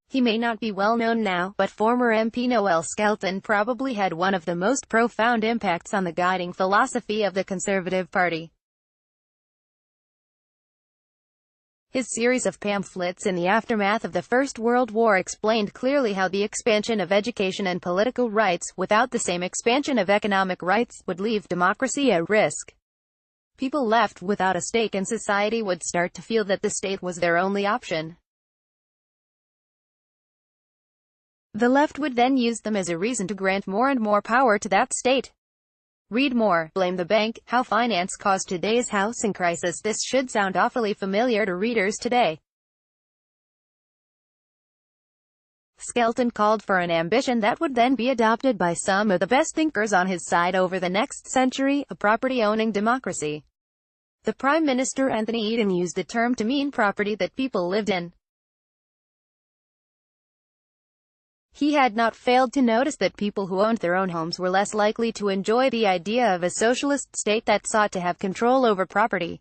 He may not be well known now, but former MP Noel Skelton probably had one of the most profound impacts on the guiding philosophy of the Conservative Party. His series of pamphlets in the aftermath of the First World War explained clearly how the expansion of education and political rights, without the same expansion of economic rights, would leave democracy at risk. People left without a stake in society would start to feel that the state was their only option. The left would then use them as a reason to grant more and more power to that state. Read more, blame the bank, how finance caused today's housing crisis. This should sound awfully familiar to readers today. Skelton called for an ambition that would then be adopted by some of the best thinkers on his side over the next century, a property-owning democracy. The Prime Minister Anthony Eden used the term to mean property that people lived in. He had not failed to notice that people who owned their own homes were less likely to enjoy the idea of a socialist state that sought to have control over property.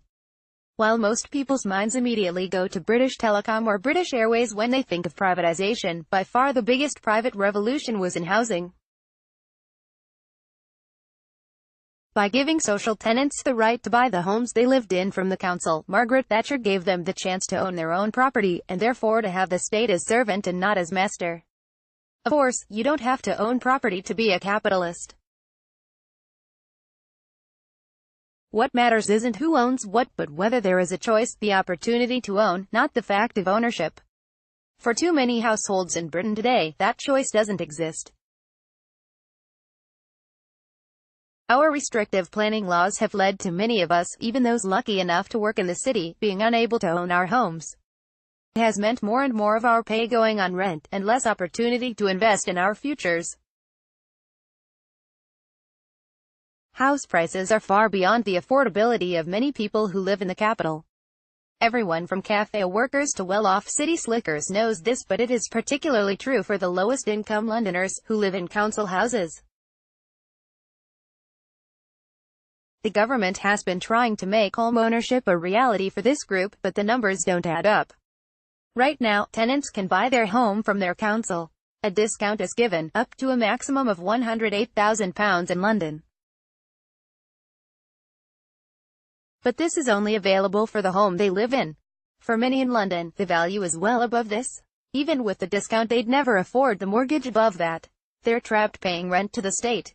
While most people's minds immediately go to British Telecom or British Airways when they think of privatization, by far the biggest private revolution was in housing. By giving social tenants the right to buy the homes they lived in from the council, Margaret Thatcher gave them the chance to own their own property, and therefore to have the state as servant and not as master. Of course, you don't have to own property to be a capitalist. What matters isn't who owns what, but whether there is a choice, the opportunity to own, not the fact of ownership. For too many households in Britain today, that choice doesn't exist. Our restrictive planning laws have led to many of us, even those lucky enough to work in the city, being unable to own our homes. It has meant more and more of our pay going on rent, and less opportunity to invest in our futures. House prices are far beyond the affordability of many people who live in the capital. Everyone from cafe workers to well-off city slickers knows this, but it is particularly true for the lowest-income Londoners, who live in council houses. The government has been trying to make home ownership a reality for this group, but the numbers don't add up. Right now, tenants can buy their home from their council. A discount is given, up to a maximum of £108,000 in London. But this is only available for the home they live in. For many in London, the value is well above this. Even with the discount, they'd never afford the mortgage above that. They're trapped paying rent to the state.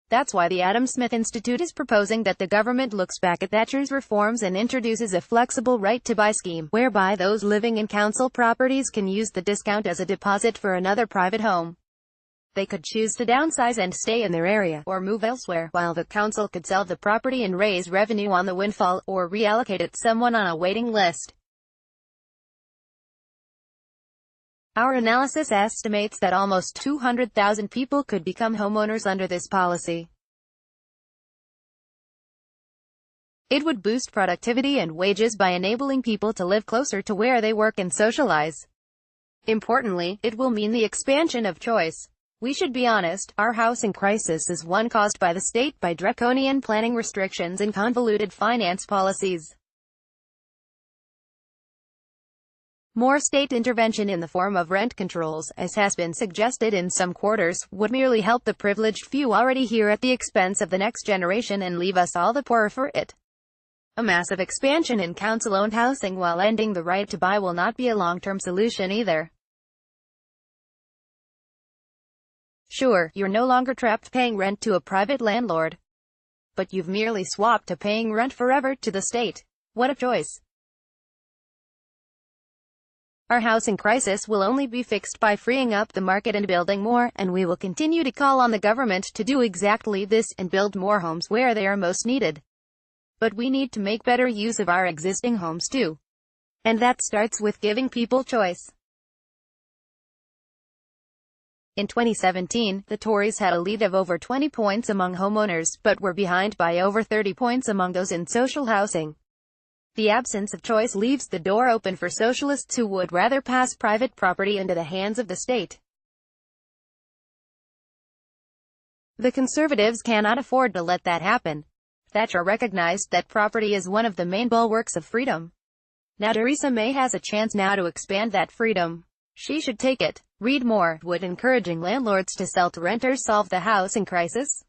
That's why the Adam Smith Institute is proposing that the government looks back at Thatcher's reforms and introduces a flexible right-to-buy scheme, whereby those living in council properties can use the discount as a deposit for another private home. They could choose to downsize and stay in their area, or move elsewhere, while the council could sell the property and raise revenue on the windfall, or reallocate it to someone on a waiting list. Our analysis estimates that almost 200,000 people could become homeowners under this policy. It would boost productivity and wages by enabling people to live closer to where they work and socialize. Importantly, it will mean the expansion of choice. We should be honest, our housing crisis is one caused by the state, by draconian planning restrictions and convoluted finance policies. More state intervention in the form of rent controls, as has been suggested in some quarters, would merely help the privileged few already here at the expense of the next generation and leave us all the poorer for it. A massive expansion in council-owned housing while ending the right to buy will not be a long-term solution either. Sure, you're no longer trapped paying rent to a private landlord. But you've merely swapped to paying rent forever to the state. What a choice. Our housing crisis will only be fixed by freeing up the market and building more, and we will continue to call on the government to do exactly this, and build more homes where they are most needed. But we need to make better use of our existing homes too. And that starts with giving people choice. In 2017, the Tories had a lead of over 20 points among homeowners, but were behind by over 30 points among those in social housing. The absence of choice leaves the door open for socialists who would rather pass private property into the hands of the state. The Conservatives cannot afford to let that happen. Thatcher recognized that property is one of the main bulwarks of freedom. Now Theresa May has a chance now to expand that freedom. She should take it. Read more. Would encouraging landlords to sell to renters solve the housing crisis?